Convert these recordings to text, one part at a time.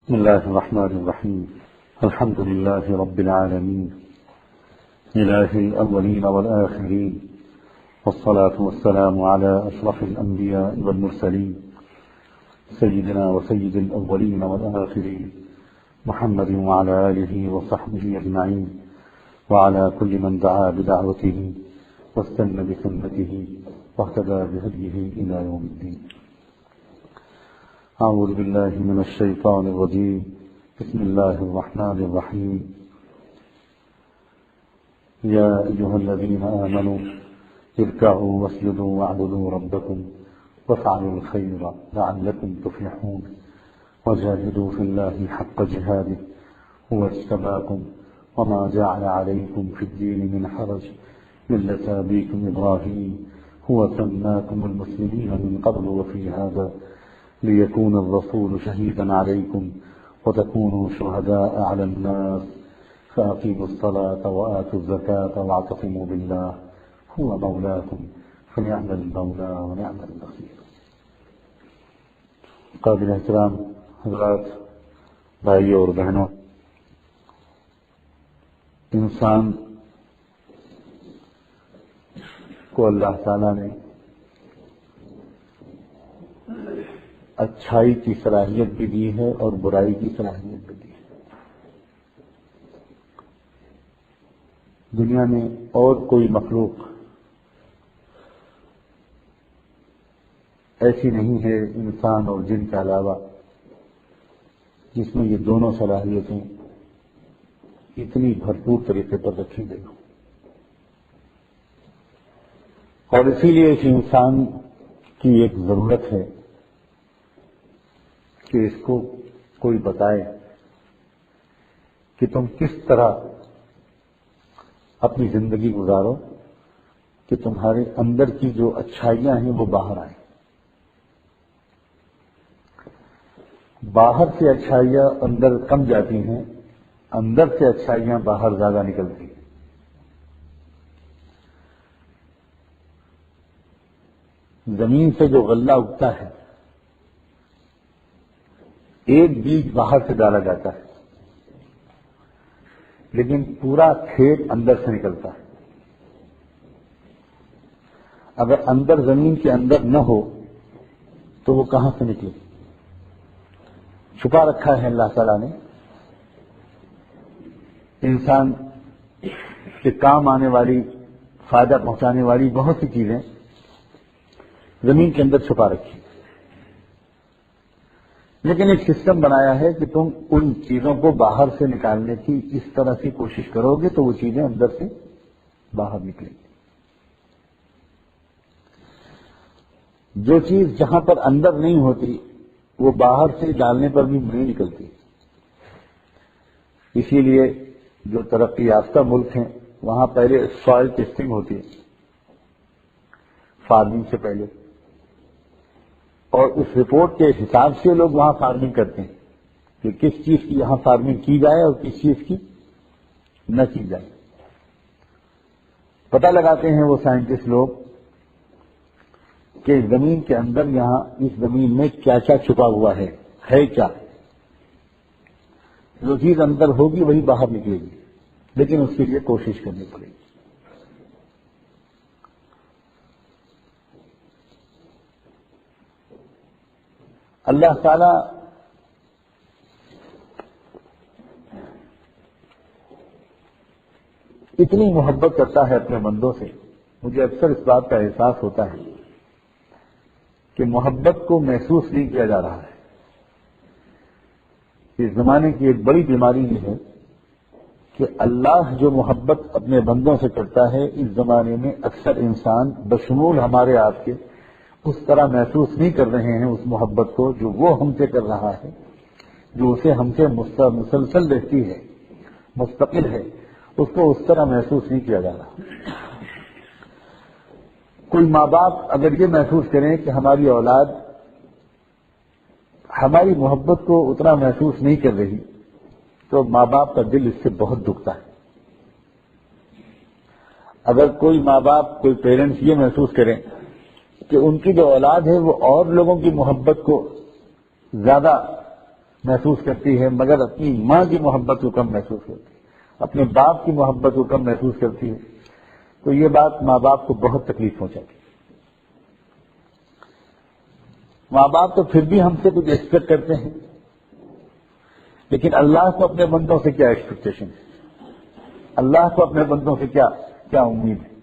بسم الله الرحمن الرحيم. الحمد لله رب العالمين إله الأولين والآخرين، والصلاة والسلام على أشرف الأنبياء والمرسلين سيدنا وسيد الأولين والآخرين محمد وعلى آله وصحبه أجمعين، وعلى كل من دعا بدعوته واستنى بسنته واهتدى بهديه إلى يوم الدين. أعوذ بالله من الشيطان الرجيم. بسم الله الرحمن الرحيم. يا أيها الذين آمنوا اركعوا واسجدوا واعبدوا ربكم وافعلوا الخير لعلكم تفلحون وجاهدوا في الله حق جهاده هو اجتباكم وما جعل عليكم في الدين من حرج ملة أبيكم إبراهيم هو سماكم المسلمين من قبل وفي هذا ليكون الرسول شهيدا عليكم وتكونوا شهداء على الناس فأقيموا الصلاة وآتوا الزكاة واعتصموا بالله هو مولاكم فنعم المولى ونعم النصير. قابل احترام حضرات، بھائیوں اور بہنوں، انسان کو اللہ تعالیٰ نے اچھائی کی صلاحیت بھی دی ہے اور برائی کی صلاحیت بھی دی ہے. دنیا میں اور کوئی مخلوق ایسی نہیں ہے انسان اور جن کے علاوہ جس میں یہ دونوں صلاحیتیں اتنی بھرپور طریقے پر رکھی گئی ہوں. اور اسی لیے اس انسان کی ایک ضرورت ہے کہ اس کو کوئی بتائے کہ تم کس طرح اپنی زندگی گزارو کہ تمہارے اندر کی جو اچھائیاں ہیں وہ باہر آئیں. باہر سے اچھائیاں اندر کم جاتی ہیں، اندر سے اچھائیاں باہر زیادہ نکلتی ہیں. زمین سے جو غلہ اگتا ہے ایک بیج باہر سے ڈالا جاتا ہے لیکن پورا کھیت اندر سے نکلتا ہے. اگر اندر زمین کے اندر نہ ہو تو وہ کہاں سے نکلے؟ چھپا رکھا ہے اللہ تعالیٰ نے. انسان کے کام آنے والی، فائدہ پہنچانے والی بہت سی چیزیں زمین کے اندر چھپا رکھی، لیکن ایک سسٹم بنایا ہے کہ تم ان چیزوں کو باہر سے نکالنے کی اس طرح سے کوشش کرو گے تو وہ چیزیں اندر سے باہر نکلیں گی. جو چیز جہاں پر اندر نہیں ہوتی وہ باہر سے ڈالنے پر بھی نہیں نکلتی. اسی لیے جو ترقی یافتہ ملک ہیں وہاں پہلے سوائل ٹیسٹنگ ہوتی ہے فارمنگ سے پہلے، اور اس رپورٹ کے حساب سے لوگ وہاں فارمنگ کرتے ہیں کہ کس چیز کی یہاں فارمنگ کی جائے اور کس چیز کی نہ کی جائے. پتہ لگاتے ہیں وہ سائنٹسٹ لوگ کہ زمین کے اندر یہاں اس زمین میں کیا کیا چھپا ہوا ہے کیا. جو چیز اندر ہوگی وہی باہر نکلے گی، لیکن اس کے لیے کوشش کرنی پڑے گی. اللہ تعالی اتنی محبت کرتا ہے اپنے بندوں سے. مجھے اکثر اس بات کا احساس ہوتا ہے کہ محبت کو محسوس نہیں کیا جا رہا ہے. اس زمانے کی ایک بڑی بیماری یہ ہے کہ اللہ جو محبت اپنے بندوں سے کرتا ہے اس زمانے میں اکثر انسان بشمول ہمارے آپ کے اس طرح محسوس نہیں کر رہے ہیں اس محبت کو جو وہ ہم سے کر رہا ہے، جو اسے ہم سے مسلسل رہتی ہے، مستقل ہے، اس کو اس طرح محسوس نہیں کیا جا رہا. کوئی ماں باپ اگر یہ محسوس کریں کہ ہماری اولاد ہماری محبت کو اتنا محسوس نہیں کر رہی تو ماں باپ کا دل اس سے بہت دکھتا ہے. اگر کوئی ماں باپ، کوئی پیرنٹس یہ محسوس کریں کہ ان کی جو اولاد ہے وہ اور لوگوں کی محبت کو زیادہ محسوس کرتی ہے، مگر اپنی ماں کی محبت کو کم محسوس کرتی ہے، اپنے باپ کی محبت کو کم محسوس کرتی ہے، تو یہ بات ماں باپ کو بہت تکلیف پہنچاتی ہے۔ ماں باپ تو پھر بھی ہم سے کچھ ایکسپیکٹ کرتے ہیں، لیکن اللہ کو اپنے بندوں سے کیا ایکسپیکٹیشن ہے؟ اللہ کو اپنے بندوں سے کیا امید ہے؟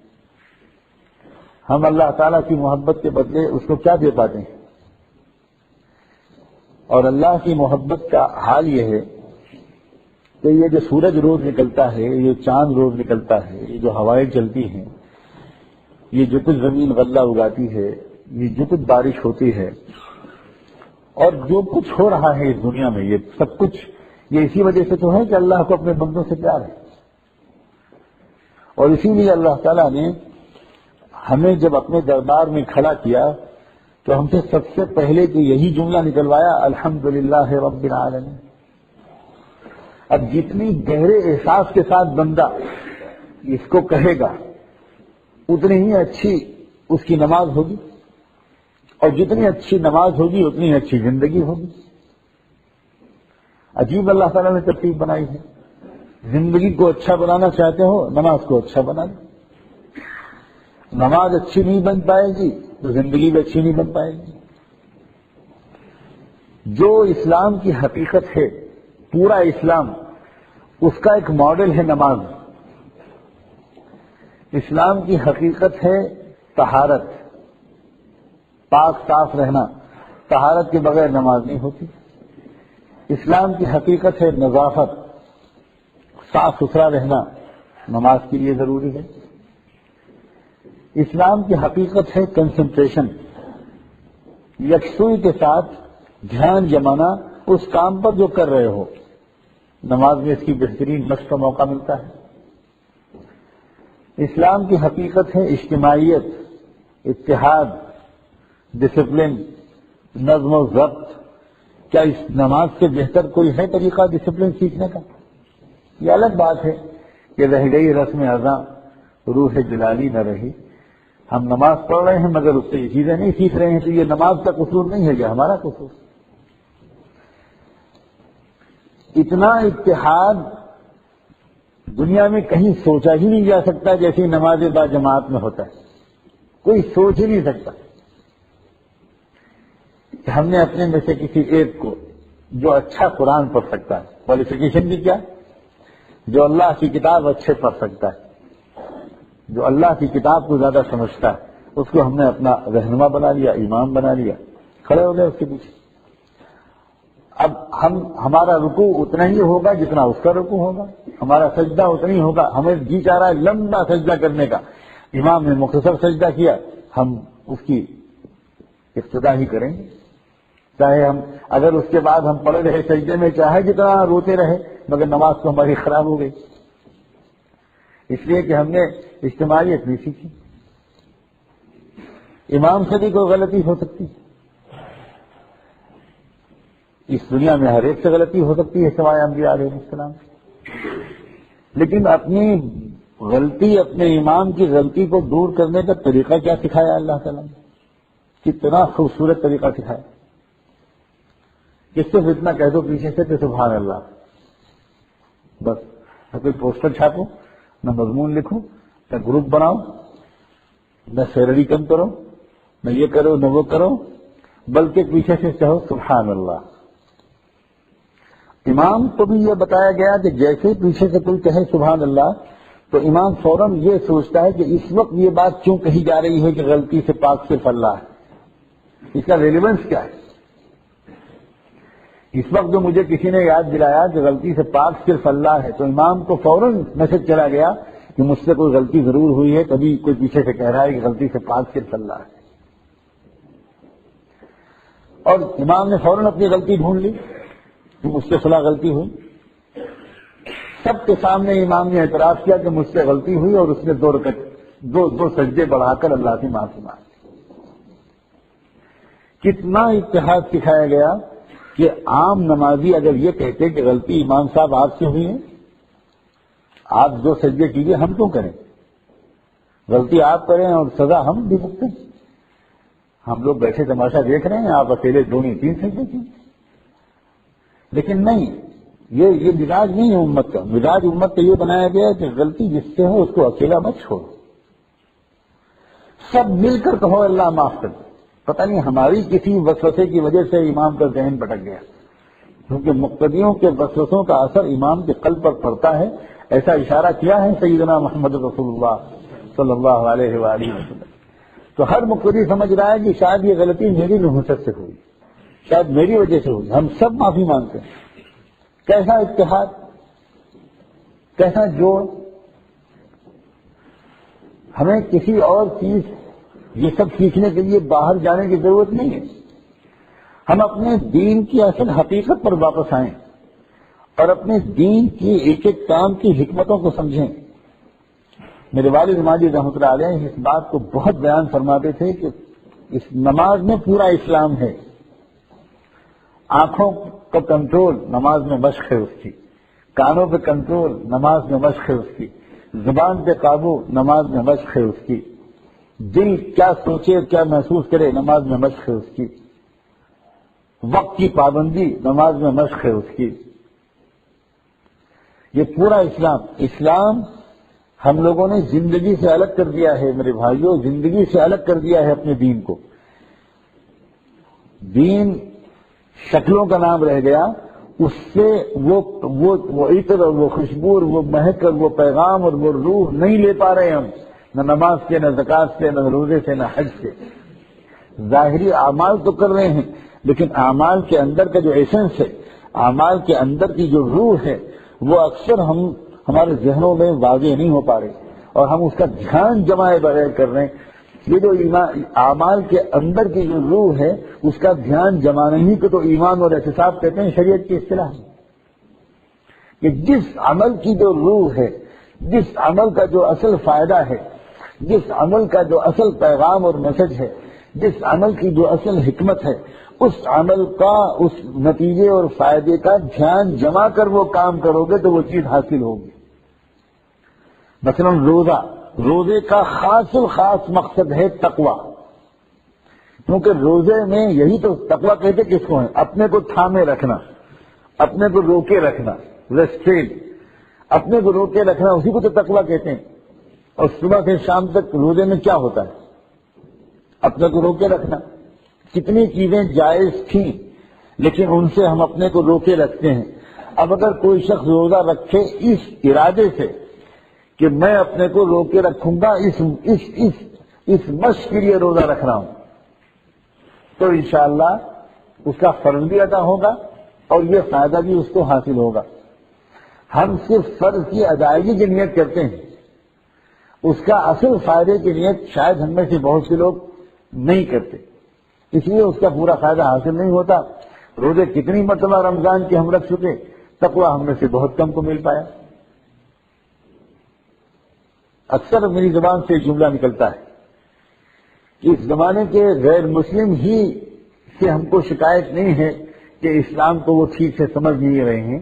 ہم اللہ تعالیٰ کی محبت کے بدلے اس کو کیا دے پاتے ہیں؟ اور اللہ کی محبت کا حال یہ ہے کہ یہ جو سورج روز نکلتا ہے، یہ چاند روز نکلتا ہے، یہ جو ہوائیں چلتی ہیں، یہ جو کچھ زمین غلہ اگاتی ہے، یہ جو کچھ بارش ہوتی ہے، اور جو کچھ ہو رہا ہے اس دنیا میں، یہ سب کچھ یہ اسی وجہ سے تو ہے کہ اللہ کو اپنے بندوں سے پیار ہے۔ اور اسی لیے اللہ تعالیٰ نے ہمیں جب اپنے دربار میں کھڑا کیا تو ہم سے سب سے پہلے تو یہی جملہ نکلوایا، الحمدللہ رب العالمین۔ اب جتنی گہرے احساس کے ساتھ بندہ اس کو کہے گا اتنی ہی اچھی اس کی نماز ہوگی، اور جتنی اچھی نماز ہوگی اتنی اچھی زندگی ہوگی۔ عجیب اللہ تعالیٰ نے ترتیب بنائی ہے۔ زندگی کو اچھا بنانا چاہتے ہو، نماز کو اچھا بنا لو۔ نماز اچھی نہیں بن پائے گی تو زندگی بھی اچھی نہیں بن پائے گی۔ جو اسلام کی حقیقت ہے، پورا اسلام، اس کا ایک ماڈل ہے نماز۔ اسلام کی حقیقت ہے طہارت، پاک صاف رہنا، طہارت کے بغیر نماز نہیں ہوتی۔ اسلام کی حقیقت ہے نظافت، صاف ستھرا رہنا، نماز کے لیے ضروری ہے۔ اسلام کی حقیقت ہے کنسنٹریشن، یکسوئی کے ساتھ دھیان جمانا اس کام پر جو کر رہے ہو، نماز میں اس کی بہترین مشق کا موقع ملتا ہے۔ اسلام کی حقیقت ہے اجتماعیت، اتحاد، ڈسپلن، نظم و ضبط۔ کیا اس نماز سے بہتر کوئی ہے طریقہ ڈسپلن سیکھنے کا؟ یہ الگ بات ہے کہ رہ گئی رسم اذاں، روح جلالی نہ رہی۔ ہم نماز پڑھ رہے ہیں مگر اس سے یہ چیزیں نہیں سیکھ رہے ہیں، تو یہ نماز کا قصور نہیں ہے، یہ ہمارا قصور۔ اتنا اتحاد دنیا میں کہیں سوچا ہی نہیں جا سکتا جیسی نماز با جماعت میں ہوتا ہے۔ کوئی سوچ ہی نہیں سکتا کہ ہم نے اپنے میں سے کسی ایک کو جو اچھا قرآن پڑھ سکتا ہے، کوالیفیکیشن بھی کیا، جو اللہ کی کتاب اچھے پڑھ سکتا ہے، جو اللہ کی کتاب کو زیادہ سمجھتا ہے، اس کو ہم نے اپنا رہنما بنا لیا، امام بنا لیا، کھڑے ہو گئے اس کے پیچھے۔ اب ہمارا رکوع اتنا ہی ہوگا جتنا اس کا رکوع ہوگا، ہمارا سجدہ اتنا ہی ہوگا۔ ہمیں جی چاہ رہا ہے لمبا سجدہ کرنے کا، امام نے مختصر سجدہ کیا، ہم اس کی اقتدا ہی کریں گے، چاہے ہم اگر اس کے بعد ہم پڑے رہے سجدے میں، چاہے جتنا روتے رہے، مگر نماز تو ہماری خراب ہو گئی، اس لیے کہ ہم نے اجتماعیت نہیں سیکھی۔ امام سے بھی کوئی غلطی ہو سکتی، اس دنیا میں ہر ایک سے غلطی ہو سکتی ہے سوائے انبیاء علیہ السلام، لیکن اپنی غلطی، اپنے امام کی غلطی کو دور کرنے کا طریقہ کیا سکھایا اللہ تعالیٰ نے، کتنا خوبصورت طریقہ سکھایا۔ کس سے اتنا کہہ دو پیچھے سے کہ سبحان اللہ، بس نہ کوئی پوسٹر چھاپو، نہ مضمون لکھو، نہ گروپ بناؤ، نہ سیلری کم کرو، نہ یہ کرو نہ وہ کرو، بلکہ پیچھے سے کہو سبحان اللہ۔ امام کو بھی یہ بتایا گیا کہ جیسے پیچھے سے کوئی کہے سبحان اللہ تو امام فوراً یہ سوچتا ہے کہ اس وقت یہ بات کیوں کہی جا رہی ہے کہ غلطی سے پاک صرف اللہ ہے، اس کا ریلیونس کیا ہے۔ اس وقت جو مجھے کسی نے یاد دلایا کہ غلطی سے پاک صرف اللہ ہے، تو امام کو فوراً میسج چلا گیا کہ مجھ سے کوئی غلطی ضرور ہوئی ہے، کبھی کوئی پیچھے سے کہہ رہا ہے کہ غلطی سے پاک صرف اللہ ہے، اور امام نے فوراً اپنی غلطی ڈھونڈ لی کہ مجھ سے فلاں غلطی ہوئی۔ سب کے سامنے امام نے اعتراف کیا کہ مجھ سے غلطی ہوئی، اور اس نے دو سجدے بڑھا کر اللہ کی معافی مانگی۔ کتنا اتحاد سکھایا گیا کہ عام نمازی اگر یہ کہتے کہ غلطی امام صاحب آپ سے ہوئی ہے، آپ جو سجدے کیجیے، ہم کیوں کریں، غلطی آپ کریں اور سزا ہم بھی بھگتیں، ہم لوگ بیٹھے تماشا دیکھ رہے ہیں، آپ اکیلے 2 نہیں 3 سجدے کیجیے۔ لیکن نہیں، یہ مزاج نہیں ہے امت کا. مزاج امت کا یہ بنایا گیا ہے کہ غلطی جس سے ہو اس کو اکیلا مت چھوڑو، سب مل کر کہو اللہ معاف کر دے. پتہ نہیں ہماری کسی وسوسے کی وجہ سے امام کا ذہن بھٹک گیا، کیونکہ مقتدیوں کے وسوسوں کا اثر امام کے قلب پر پڑتا ہے. ایسا اشارہ کیا ہے سیدنا محمد رسول اللہ صلی اللہ علیہ وآلہ وسلم. تو ہر مقتدی سمجھ رہا ہے کہ شاید یہ غلطی میری نحوست سے ہوئی، شاید میری وجہ سے ہوئی. ہم سب معافی مانگتے ہیں. کیسا اتحاد، کیسا جوڑ. ہمیں کسی اور چیز یہ سب سیکھنے کے لیے باہر جانے کی ضرورت نہیں ہے. ہم اپنے دین کی اصل حقیقت پر واپس آئیں اور اپنے دین کی ایک ایک کام کی حکمتوں کو سمجھیں. میرے والد ماجد رحمۃ اللہ علیہ اس بات کو بہت بیان فرماتے تھے کہ اس نماز میں پورا اسلام ہے. آنکھوں کا کنٹرول نماز میں مشق ہے اس کی، کانوں پہ کنٹرول نماز میں مشق ہے اس کی، زبان پہ قابو نماز میں مشق ہے اس کی، دل کیا سوچے کیا محسوس کرے نماز میں مشق ہے اس کی، وقت کی پابندی نماز میں مشق ہے اس کی. یہ پورا اسلام ہم لوگوں نے زندگی سے الگ کر دیا ہے میرے بھائیوں، زندگی سے الگ کر دیا ہے اپنے دین کو. دین شکلوں کا نام رہ گیا، اس سے وہ عطر اور وہ خوشبو اور وہ مہک اور وہ پیغام اور وہ روح نہیں لے پا رہے ہم، نہ نماز سے، نہ زکوٰۃ سے، نہ روزے سے، نہ حج سے. ظاہری اعمال تو کر رہے ہیں لیکن اعمال کے اندر کا جو ایسنس ہے، اعمال کے اندر کی جو روح ہے، وہ اکثر ہمارے ذہنوں میں واضح نہیں ہو پا رہے اور ہم اس کا دھیان جمائے بغیر کر رہے ہیں. یہ جو اعمال کے اندر کی جو روح ہے اس کا دھیان جمانے ہی کو تو ایمان اور احتساب کہتے ہیں شریعت کی اصطلاح میں. کہ جس عمل کی جو روح ہے، جس عمل کا جو اصل فائدہ ہے، جس عمل کا جو اصل پیغام اور میسج ہے، جس عمل کی جو اصل حکمت ہے، اس عمل کا، اس نتیجے اور فائدے کا دھیان جما کر وہ کام کرو گے تو وہ چیز حاصل ہوگی. مثلاً روزے کا خاص الخاص مقصد ہے تقویٰ، کیونکہ روزے میں یہی تو تقویٰ کہتے کس کو ہے؟ اپنے کو تھامے رکھنا، اپنے کو روکے رکھنا، ریسٹرین، اپنے کو روکے رکھنا، اسی کو تو تقویٰ کہتے ہیں. اور صبح سے شام تک روزے میں کیا ہوتا ہے؟ اپنے کو روکے رکھنا. کتنی چیزیں جائز تھیں لیکن ان سے ہم اپنے کو روکے رکھتے ہیں. اب اگر کوئی شخص روزہ رکھے اس ارادے سے کہ میں اپنے کو روکے رکھوں گا، اس مشق کے لیے روزہ رکھ رہا ہوں، تو انشاءاللہ اس کا فرض بھی ادا ہوگا اور یہ فائدہ بھی اس کو حاصل ہوگا. ہم صرف فرض کی ادائیگی کی نیت کرتے ہیں، اس کا اصل فائدے کی نیت شاید ہم میں سے بہت سے لوگ نہیں کرتے، اس لیے اس کا پورا فائدہ حاصل نہیں ہوتا. روزے کتنی مرتبہ رمضان کی ہم رکھ چکے، تقویٰ ہم میں سے بہت کم کو مل پایا. اکثر میری زبان سے ایک جملہ نکلتا ہے کہ اس زمانے کے غیر مسلم ہی سے ہم کو شکایت نہیں ہے کہ اسلام کو وہ ٹھیک سے سمجھ نہیں رہے ہیں،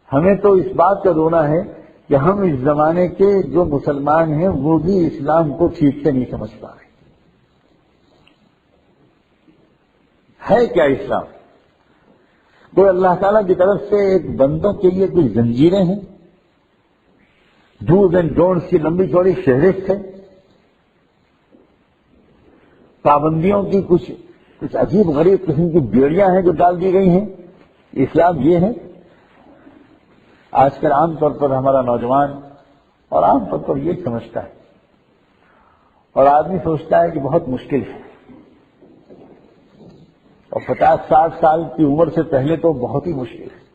ہمیں تو اس بات کا رونا ہے کہ ہم اس زمانے کے جو مسلمان ہیں وہ بھی اسلام کو ٹھیک سے نہیں سمجھ پا رہے. ہے کیا اسلام؟ کوئی اللہ تعالیٰ کی طرف سے ایک بندوں کے لیے کوئی زنجیریں ہیں، ڈوز اینڈ ڈونٹس کی لمبی چوڑی فہرست ہے، پابندیوں کی کچھ عجیب غریب قسم کی بیڑیاں ہیں جو ڈال دی گئی ہیں. اسلام یہ ہے؟ آج کل عام طور پر ہمارا نوجوان اور عام طور پر یہ سمجھتا ہے، اور آدمی سوچتا ہے کہ بہت مشکل ہے، اور 50-60 سال کی عمر سے پہلے تو بہت ہی مشکل ہے.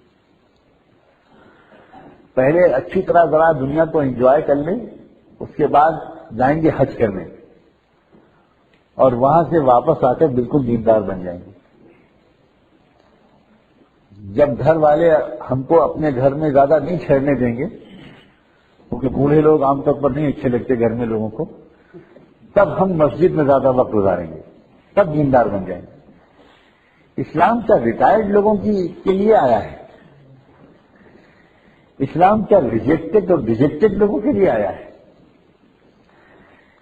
پہلے اچھی طرح ذرا دنیا کو انجوائے کر لیں، اس کے بعد جائیں گے حج کرنے اور وہاں سے واپس آ کر بالکل دیندار بن جائیں گے. جب گھر والے ہم کو اپنے گھر میں زیادہ نہیں ٹھہرنے دیں گے، کیونکہ بوڑھے لوگ عام طور پر نہیں اچھے لگتے گھر میں لوگوں کو، تب ہم مسجد میں زیادہ وقت گزاریں گے، تب دیندار بن جائیں گے. اسلام کیا ریٹائرڈ لوگوں کے لیے آیا ہے؟ اسلام کیا ریجیکٹڈ اور ڈیجیکٹڈ لوگوں کے لیے آیا ہے؟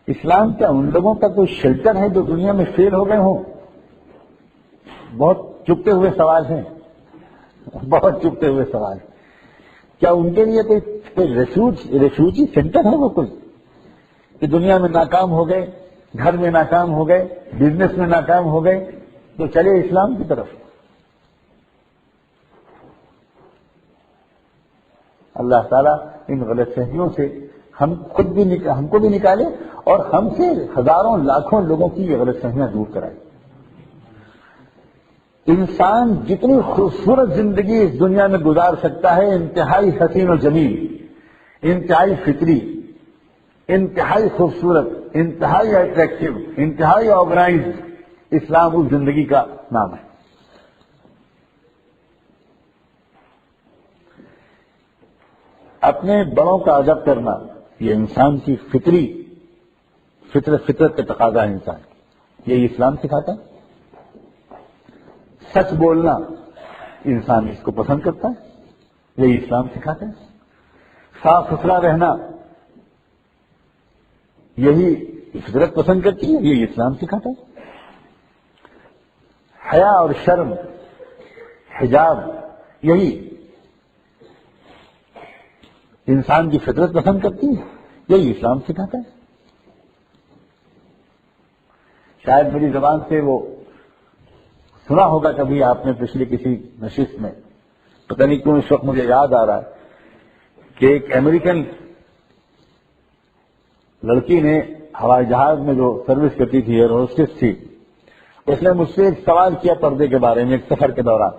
اسلام کیا ان لوگوں کا کوئی شیلٹر ہے جو دنیا میں فیل ہو گئے ہوں؟ بہت چپتے ہوئے سوال ہیں. بہت چپتے ہوئے سوال. کیا ان کے لیے کوئی ریفیوجی سینٹر ہے وہ کوئی کہ دنیا میں ناکام ہو گئے, گھر میں ناکام ہو گئے, بزنس میں ناکام ہو گئے تو چلے اسلام کی طرف؟ اللہ تعالیٰ ان غلط فہمیوں سے ہم کو بھی نکالے اور ہم سے ہزاروں لاکھوں لوگوں کی یہ غلط فہمیاں دور کرائے. انسان جتنی خوبصورت زندگی اس دنیا میں گزار سکتا ہے, انتہائی حسین و جمیل, انتہائی فطری, انتہائی خوبصورت, انتہائی اٹریکٹیو, انتہائی آرگنائزڈ, اسلام اس زندگی کا نام ہے. اپنے بڑوں کا ادب کرنا یہ انسان کی فطرت کا تقاضا ہے. انسان یہ اسلام سکھاتا ہے. سچ بولنا انسان اس کو پسند کرتا ہے, یہ اسلام سکھاتا ہے. صاف ستھرا رہنا یہی فطرت پسند کرتی ہے, یہ اسلام سکھاتا ہے. حیا اور شرم, حجاب, یہی انسان کی فطرت پسند کرتی ہے, یہی اسلام سکھاتا ہے. شاید میری زبان سے وہ سنا ہوگا کبھی آپ نے پچھلی کسی نشست میں, پتہ نہیں کیوں اس وقت مجھے یاد آ رہا ہے کہ ایک امریکن لڑکی نے ہوائی جہاز میں جو سروس کرتی تھی, ایئر ہوسٹس تھی, اس نے مجھ سے ایک سوال کیا پردے کے بارے میں ایک سفر کے دوران.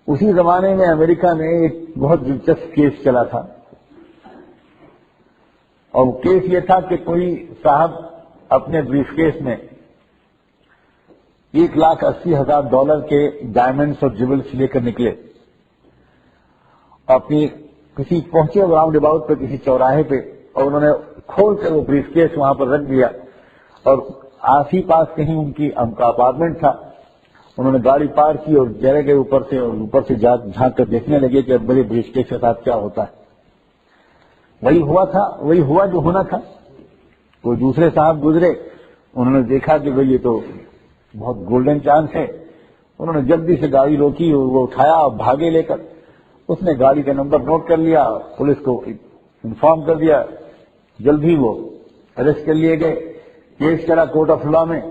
اسی زمانے میں امریکہ میں ایک بہت دلچسپ کیس چلا تھا, اور وہ کیس یہ تھا کہ کوئی صاحب اپنے بریف کیس میں $1,80,000 کے ڈائمنڈس اور جیولس لے کر نکلے. اپنی کسی پہنچے راؤنڈ اباؤٹ پہ کسی چوراہے پہ, اور انہوں نے کھول کر وہ بریف کیس وہاں پر رکھ دیا, اور آس ہی پاس کہیں ان کا اپارٹمنٹ تھا. انہوں نے گاڑی پار کی اور جرے کے اوپر سے جھانک کر دیکھنے لگے کہ اب بڑے بریف کیس کے ساتھ کیا ہوتا ہے. وہی ہوا جو ہونا تھا. کوئی دوسرے صاحب گزرے, انہوں نے دیکھا کہ بھئی یہ تو بہت گولڈن چانس ہے. انہوں نے جلدی سے گاڑی روکی اور وہ اٹھایا اور بھاگے لے کر. اس نے گاڑی کا نمبر نوٹ کر لیا, پولیس کو انفارم کر دیا, جلد ہی وہ اریسٹ کر لیے گئے. کیس چلا کورٹ آف لا میں,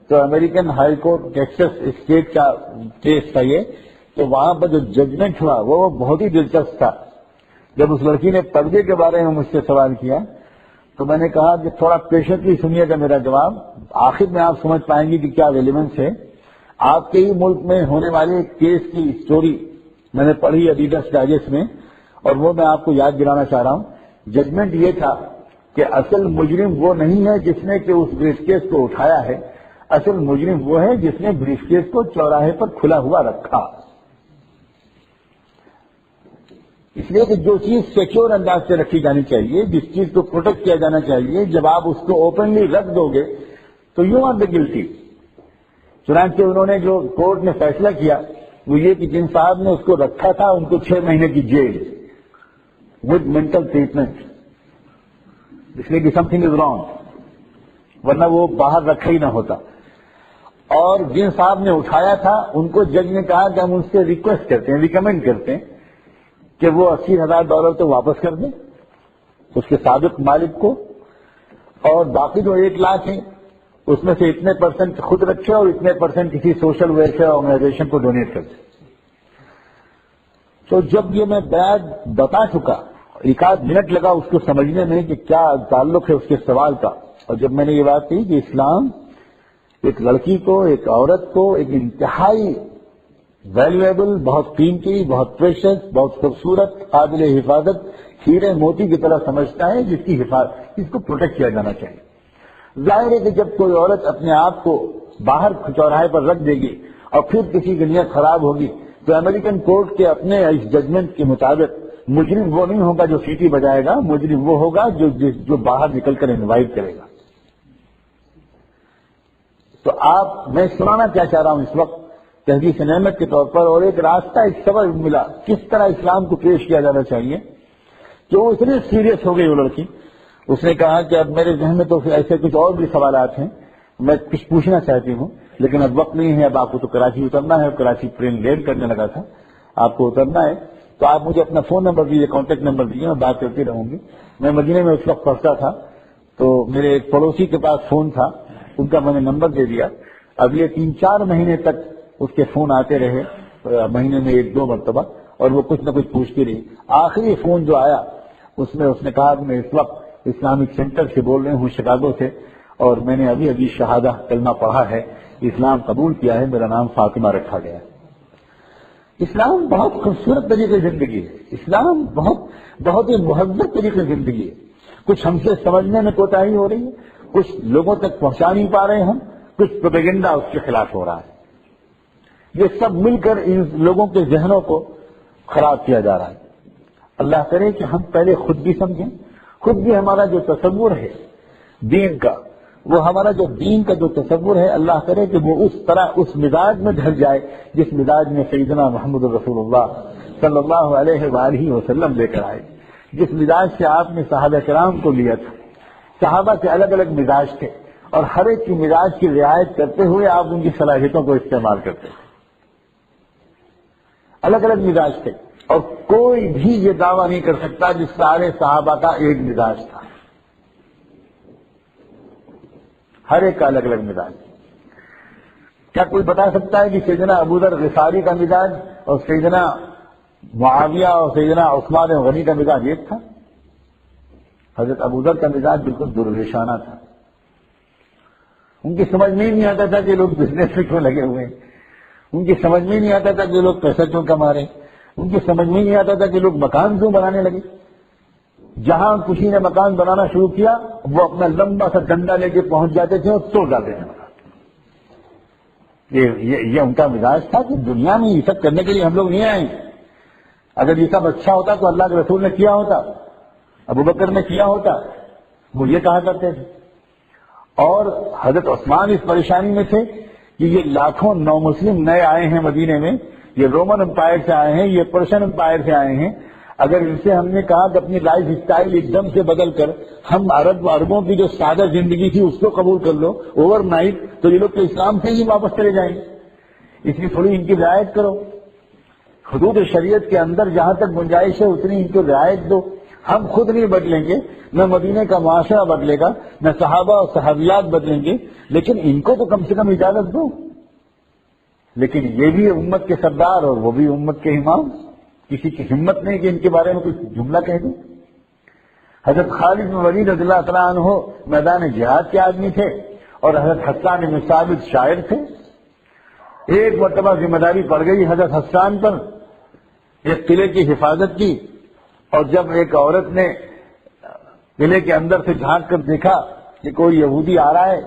تو American high court Texas state کا کیس تھا یہ. تو وہاں پر جو ججمنٹ ہوا وہ بہت ہی دلچسپ تھا. جب اس لڑکی نے پردے کے بارے میں مجھ سے سوال کیا تو میں نے کہا کہ تھوڑا پیشنٹلی سنیے گا میرا جواب, آخر میں آپ سمجھ پائیں گے کہ کیا ریلیونس ہے. آپ کے ہی ملک میں ہونے والے کیس کی اسٹوری میں نے پڑھی ایڈیڈس ڈائجسٹ میں, اور وہ میں آپ کو یاد دلانا چاہ رہا ہوں. ججمنٹ یہ تھا کہ اصل مجرم وہ نہیں ہے جس نے کہ اس بریف کیس کو اٹھایا ہے, اصل مجرم وہ ہے جس نے بریف کیس کو چوراہے پر کھلا ہوا رکھا. اس لیے کہ جو چیز سیکیور انداز سے رکھی جانی چاہیے, جس چیز کو پروٹیکٹ کیا جانا چاہیے, جب آپ اس کو اوپنلی رکھ دو گے تو یو آر دا گلٹی. چنانچہ انہوں نے جو کورٹ نے فیصلہ کیا وہ یہ کہ جن صاحب نے اس کو رکھا تھا ان کو 6 مہینے کی جیل ود مینٹل ٹریٹمنٹ, اس لیے کہ سم تھنگ از رانگ, ورنہ وہ باہر رکھا ہی نہ ہوتا. اور جن صاحب نے اٹھایا تھا ان کو جج نے کہا کہ ہم ان سے ریکویسٹ کرتے ہیں, ریکمینڈ کرتے ہیں کہ وہ $80,000 تو واپس کر دیں اس کے سابق مالک کو, اور باقی جو 1 لاکھ ہیں اس میں سے اتنے % خود رکھے اور اتنے % کسی سوشل ویلفیئر آرگنائزیشن کو ڈونیٹ کر دیں. تو جب یہ میں بیان بتا چکا, 1 منٹ لگا اس کو سمجھنے میں کہ کیا تعلق ہے اس کے سوال کا, اور جب میں نے یہ بات کہی کہ اسلام ایک لڑکی کو, ایک عورت کو ایک انتہائی ویلیویبل, بہت قیمتی, بہت پریشس, بہت خوبصورت, قابل حفاظت ہیرے موتی کی طرح سمجھتا ہے جس کی حفاظت, اس کو پروٹیکٹ کیا جانا چاہیے. ظاہر ہے کہ جب کوئی عورت اپنے آپ کو باہر چوراہے پر رکھ دے گی اور پھر کسی کی نیت خراب ہوگی تو امریکن کورٹ کے اپنے اس ججمنٹ کے مطابق مجرم وہ نہیں ہوگا جو سیٹی بجائے گا, مجرم وہ ہوگا جو باہر نکل کر انوائٹ کرے گا. تو میں سنانا کیا چاہ رہا ہوں اس وقت تحدیث نعمت کے طور پر, اور ایک راستہ, ایک سبق ملا کس طرح اسلام کو پیش کیا جانا چاہیے. کہ وہ اتنی سیریس ہو گئی وہ لڑکی, اس نے کہا کہ اب میرے ذہن میں تو ایسے کچھ اور بھی سوالات ہیں, میں کچھ پوچھنا چاہتی ہوں لیکن اب وقت نہیں ہے، اب آپ کو تو کراچی اترنا ہے، اب کراچی ٹرین لیٹ کرنے لگا تھا، آپ کو اترنا ہے، تو آپ مجھے اپنا فون نمبر دیجیے، کانٹیکٹ نمبر دیجیے، میں بات کرتی رہوں گی۔ میں مدینے میں اس وقت پہنچتا تھا تو میرے ایک پڑوسی کے پاس فون تھا، ان کا میں نے نمبر دے دیا۔ اب یہ 3-4 مہینے تک اس کے فون آتے رہے، مہینے میں 1-2 مرتبہ، اور وہ کچھ نہ کچھ پوچھتی رہی۔ آخری فون جو آیا اس میں اس نے کہا کہ میں اس وقت اسلامک سینٹر سے بول رہی ہوں، شکاگو سے، اور میں نے ابھی شہادہ کلمہ پڑھا ہے، اسلام قبول کیا ہے، میرا نام فاطمہ رکھا گیا ہے۔ اسلام بہت خوبصورت طریقے سے زندگی ہے، اسلام بہت ہی مہذب طریقے سے زندگی ہے۔ کچھ ہم سے سمجھنے میں کوتاہی ہو رہی ہے، کچھ لوگوں تک پہنچا نہیں پا رہے ہم، کچھ پروپیگنڈا اس کے خلاف ہو رہا ہے۔ یہ سب مل کر ان لوگوں کے ذہنوں کو خراب کیا جا رہا ہے۔ اللہ کرے کہ ہم پہلے خود بھی سمجھیں، خود بھی ہمارا جو تصور ہے دین کا، وہ ہمارا جو دین کا جو تصور ہے، اللہ کرے کہ وہ اس طرح اس مزاج میں ڈھل جائے جس مزاج میں سیدنا محمد رسول اللہ صلی اللہ علیہ وآلہ وسلم لے کر آئے، جس مزاج سے آپ نے صحابہ کرام کو لیا تھا۔ صحابہ کے الگ الگ مزاج تھے اور ہر ایک کی مزاج کی رعایت کرتے ہوئے آپ ان کی صلاحیتوں کو استعمال کرتے تھے۔ الگ الگ مزاج تھے اور کوئی بھی یہ دعویٰ نہیں کر سکتا جس سارے صحابہ کا ایک مزاج تھا، ہر ایک کا الگ الگ مزاج۔ کیا کوئی بتا سکتا ہے کہ سیدنا ابوذر غفاری کا مزاج اور سیدنا معاویہ اور سیدنا عثمان غنی کا مزاج ایک تھا؟ حضرت ابوذر کا مزاج بالکل درویشانہ تھا، ان کی سمجھ میں نہیں آتا تھا کہ لوگ بزنس میں کیوں لگے ہوئے ہیں، ان کی سمجھ میں نہیں آتا تھا کہ لوگ پیسہ کیوں کما رہے ہیں، ان کی سمجھ میں نہیں آتا تھا کہ لوگ مکان کیوں بنانے لگے۔ جہاں کسی نے مکان بنانا شروع کیا وہ اپنا لمبا سا ڈنڈا لے کے پہنچ جاتے تھے اور توڑ جاتے تھے۔ یہ ان کا مزاج تھا کہ دنیا میں یہ سب کرنے کے لیے ہم لوگ نہیں آئے۔ اگر یہ سب اچھا ہوتا تو اللہ کے رسول نے کیا ہوتا، ابوبکر نے کیا ہوتا، وہ یہ کہا کرتے تھے۔ اور حضرت عثمان اس پریشانی میں تھے کہ یہ لاکھوں نو مسلم نئے آئے ہیں مدینے میں، یہ رومن امپائر سے آئے ہیں، یہ پرشین امپائر سے آئے ہیں، اگر ان سے ہم نے کہا کہ اپنی لائف اسٹائل ایک دم سے بدل کر ہم عربوں کی جو سادہ زندگی تھی اس کو قبول کر لو اوور نائٹ، تو یہ لوگ تو اسلام سے ہی واپس چلے جائیں گے، اس لیے تھوڑی ان کی رعایت کرو، حدود شریعت کے اندر جہاں تک گنجائش ہے اتنی ان کو رعایت دو۔ ہم خود نہیں بدلیں گے، نہ مدینے کا معاشرہ بدلے گا، نہ صحابہ اور صحابیات بدلیں گے، لیکن ان کو تو کم سے کم اجازت دو۔ لیکن یہ بھی امت کے سردار اور وہ بھی امت کے امام، کسی کی ہمت نہیں کہ ان کے بارے میں کچھ جملہ کہہ دیں۔ حضرت خالد بن ولید رضی اللہ تعالیٰ عنہ میدان جہاد کے آدمی تھے اور حضرت حسان بن ثابت شاعر تھے۔ ایک مرتبہ ذمہ داری پڑ گئی حضرت حسان پر ایک قلعے کی حفاظت کی، اور جب ایک عورت نے قلعے کے اندر سے جھانک کر دیکھا کہ کوئی یہودی آ رہا ہے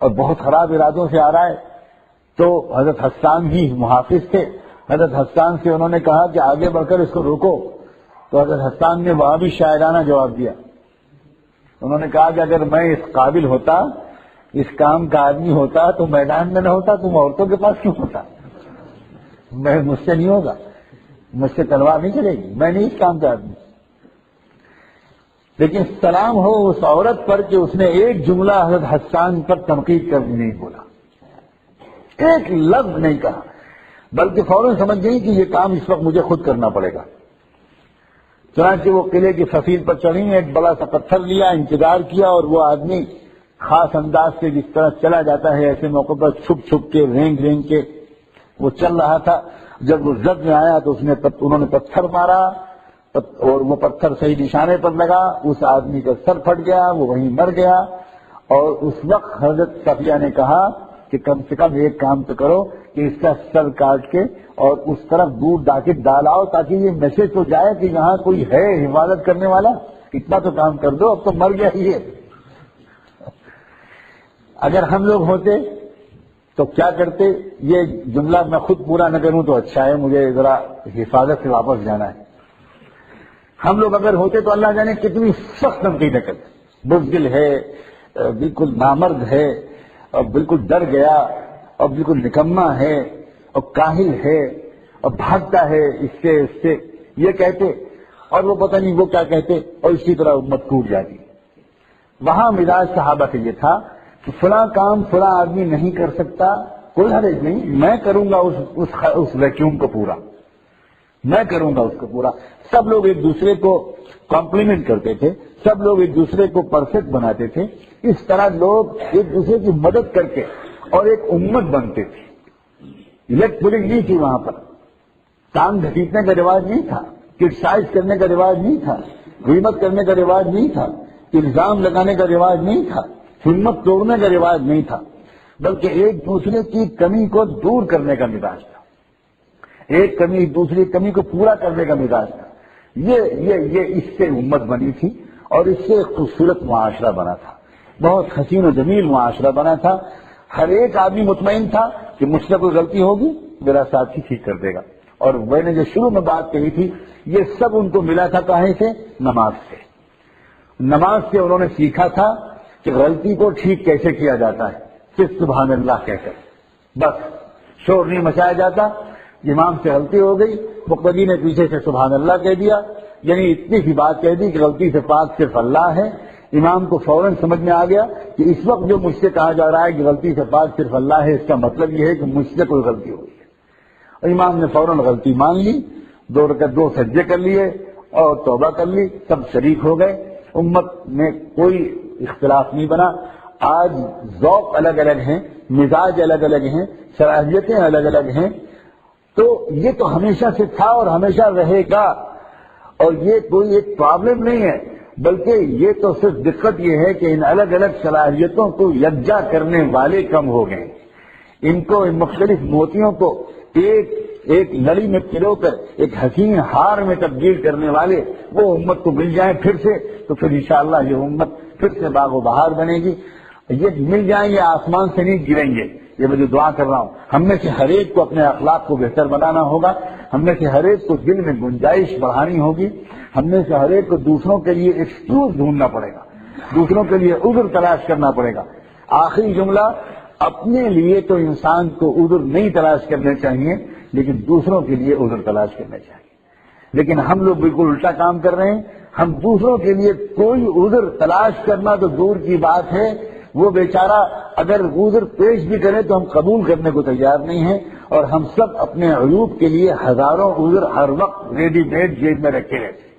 اور بہت خراب ارادوں سے آ رہا ہے، تو حضرت حسان ہی محافظ تھے، حضرت حسان سے انہوں نے کہا کہ آگے بڑھ کر اس کو روکو، تو حضرت حسان نے وہاں بھی شاعرانہ جواب دیا۔ انہوں نے کہا کہ اگر میں اس قابل ہوتا، اس کام کا آدمی ہوتا تو میدان میں نہ ہوتا، تم عورتوں کے پاس کیوں ہوتا؟ مجھ سے نہیں ہوگا، مجھ سے تلوار نہیں چلے گی، میں نہیں اس کام کا آدمی۔ لیکن سلام ہو اس عورت پر کہ اس نے ایک جملہ حضرت حسان پر تنقید کر نہیں بولا، ایک لفظ نہیں کہا، بلکہ فوراً سمجھ گئی کہ یہ کام اس وقت مجھے خود کرنا پڑے گا۔ چنانچہ وہ قلعے کی فصیل پر چڑھی، ایک بڑا سا پتھر لیا، انتظار کیا، اور وہ آدمی خاص انداز سے جس طرح چلا جاتا ہے ایسے موقع پر چھپ چھپ کے رینگ رینگ کے وہ چل رہا تھا۔ جب وہ زد میں آیا تو انہوں نے پتھر مارا اور وہ پتھر صحیح نشانے پر لگا، اس آدمی کا سر پھٹ گیا، وہ وہیں مر گیا۔ اور اس وقت حضرت صفیہ نے کہا کہ کم سے کم ایک کام تو کرو کہ اس کا سر کاٹ کے اور اس طرف دور ڈالاؤ تاکہ یہ میسج تو جائے کہ یہاں کوئی ہے حفاظت کرنے والا، اتنا تو کام کر دو، اب تو مر گیا ہی ہے۔ اگر ہم لوگ ہوتے تو کیا کرتے؟ یہ جملہ میں خود پورا نہ کروں تو اچھا ہے، مجھے ذرا حفاظت سے واپس جانا ہے۔ ہم لوگ اگر ہوتے تو اللہ جانے کتنی سخت تنقید کرتے، بزدل ہے، بالکل نامرد ہے، اور بالکل ڈر گیا، اور بالکل نکما ہے، اور کاہل ہے، اور بھاگتا ہے اس سے یہ کہتے، اور وہ پتہ نہیں وہ کیا کہتے، اور اسی طرح امت ٹوٹ جاتی۔ وہاں مزاج صحابہ سے یہ تھا تو فلاں کام فلاں آدمی نہیں کر سکتا، کوئی حرج نہیں، میں کروں گا اس ویکیوم کو پورا، میں کروں گا اس کو پورا۔ سب لوگ ایک دوسرے کو کمپلیمنٹ کرتے تھے، سب لوگ ایک دوسرے کو پرفیکٹ بناتے تھے، اس طرح لوگ ایک دوسرے کی مدد کر کے اور ایک امت بنتے تھے۔ لیگ پولنگ نہیں تھی وہاں پر، ٹانگ گھسیٹنے کا رواج نہیں تھا، کرٹیسائز کرنے کا رواج نہیں تھا، غیبت کرنے کا رواج نہیں تھا، الزام لگانے کا رواج نہیں تھا، ہمت توڑنے کا رواج نہیں تھا، بلکہ ایک دوسرے کی کمی کو دور کرنے کا مزاج تھا، ایک کمی دوسری کمی کو پورا کرنے کا مزاج تھا۔ یہ اس سے امت بنی تھی اور اس سے خوبصورت معاشرہ بنا تھا، بہت حسین و جمیل معاشرہ بنا تھا۔ ہر ایک آدمی مطمئن تھا کہ مجھ سے کوئی غلطی ہوگی میرا ساتھی ٹھیک کر دے گا۔ اور میں نے جو شروع میں بات کہی تھی، یہ سب ان کو ملا تھا کہاں سے؟ نماز سے۔ نماز سے انہوں نے سیکھا تھا کہ غلطی کو ٹھیک کیسے کیا جاتا ہے، صرف سبحان اللہ کہہ کر، بس شور نہیں مچایا جاتا۔ امام سے غلطی ہو گئی، مقتدی نے پیچھے سے سبحان اللہ کہہ دیا، یعنی اتنی سی بات کہہ دی کہ غلطی سے پاک صرف اللہ ہے۔ امام کو فوراً سمجھ میں آ گیا کہ اس وقت جو مجھ سے کہا جا رہا ہے کہ غلطی سے پاک صرف اللہ ہے، اس کا مطلب یہ ہے کہ مجھ سے کوئی غلطی ہوئی ہے۔ اور امام نے فوراً غلطی مان لی، 2 رکعت 2 سجدے کر لیے اور توبہ کر لی، سب شریک ہو گئے۔ امت میں کوئی اختلاف نہیں بنا۔ آج ذوق الگ الگ ہیں، مزاج الگ الگ ہیں، صلاحیتیں الگ الگ ہیں، تو یہ تو ہمیشہ سے تھا اور ہمیشہ رہے گا، اور یہ کوئی ایک پرابلم نہیں ہے، بلکہ یہ تو صرف دقت یہ ہے کہ ان الگ الگ صلاحیتوں کو یکجا کرنے والے کم ہو گئے۔ ان کو، ان مختلف موتیوں کو ایک لڑی میں پرو کر ایک حسین ہار میں تبدیل کرنے والے وہ امت کو مل جائیں پھر سے، تو پھر انشاءاللہ یہ امت پھر سے باغ و بہار بنے گی۔ یہ مل جائیں، یہ آسمان سے نہیں گریں گے، یہ میں جو دعا کر رہا ہوں۔ ہم میں سے ہر ایک کو اپنے اخلاق کو بہتر بنانا ہوگا، ہم میں سے ہر ایک کو دل میں گنجائش بڑھانی ہوگی، ہم میں سے ہر ایک کو دوسروں کے لیے ایکسکیوز ڈھونڈنا پڑے گا، دوسروں کے لیے عذر تلاش کرنا پڑے گا۔ آخری جملہ، اپنے لیے تو انسان کو عذر نہیں تلاش کرنے چاہیے، لیکن دوسروں کے لیے عذر تلاش کرنا چاہیے۔ لیکن ہم لوگ بالکل الٹا کام کر رہے ہیں، ہم دوسروں کے لیے کوئی عذر تلاش کرنا تو دور کی بات ہے، وہ بیچارہ اگر عذر پیش بھی کرے تو ہم قبول کرنے کو تیار نہیں ہیں، اور ہم سب اپنے عیوب کے لیے ہزاروں عذر ہر وقت ریڈی میڈ جیب میں رکھے رہتے ہیں۔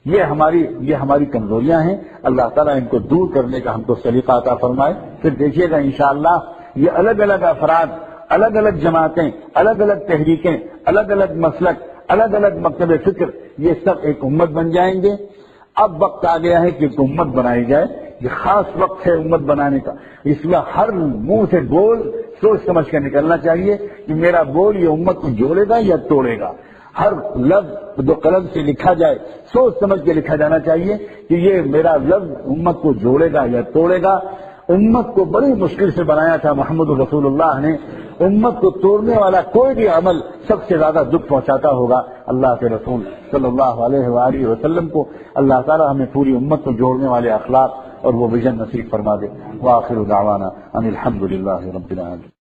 یہ ہماری کمزوریاں ہیں، اللہ تعالیٰ ان کو دور کرنے کا ہم کو سلیقہ عطا فرمائے۔ پھر دیکھیے گا انشاءاللہ یہ الگ الگ افراد، الگ الگ جماعتیں، الگ الگ تحریکیں، الگ الگ مسلک، الگ الگ مکتب فکر، یہ سب ایک امت بن جائیں گے۔ اب وقت آ گیا ہے کہ ایک امت بنائی جائے، یہ خاص وقت ہے امت بنانے کا۔ اس میں ہر منہ سے بول سوچ سمجھ کر نکلنا چاہیے کہ میرا بول یہ امت کو جوڑے گا یا توڑے گا۔ ہر لفظ جو قلم سے لکھا جائے سوچ سمجھ کے لکھا جانا چاہیے کہ یہ میرا لفظ امت کو جوڑے گا یا توڑے گا۔ امت کو بڑی مشکل سے بنایا تھا محمد رسول اللہ نے، امت کو توڑنے والا کوئی بھی عمل سب سے زیادہ دکھ پہنچاتا ہوگا اللہ کے رسول صلی اللہ علیہ وآلہ وسلم کو۔ اللہ تعالی ہمیں پوری امت کو جوڑنے والے اخلاق اور وہ ویژن نصیب فرما دے۔ وآخر دعوانا ان الحمد للہ رب العالمین۔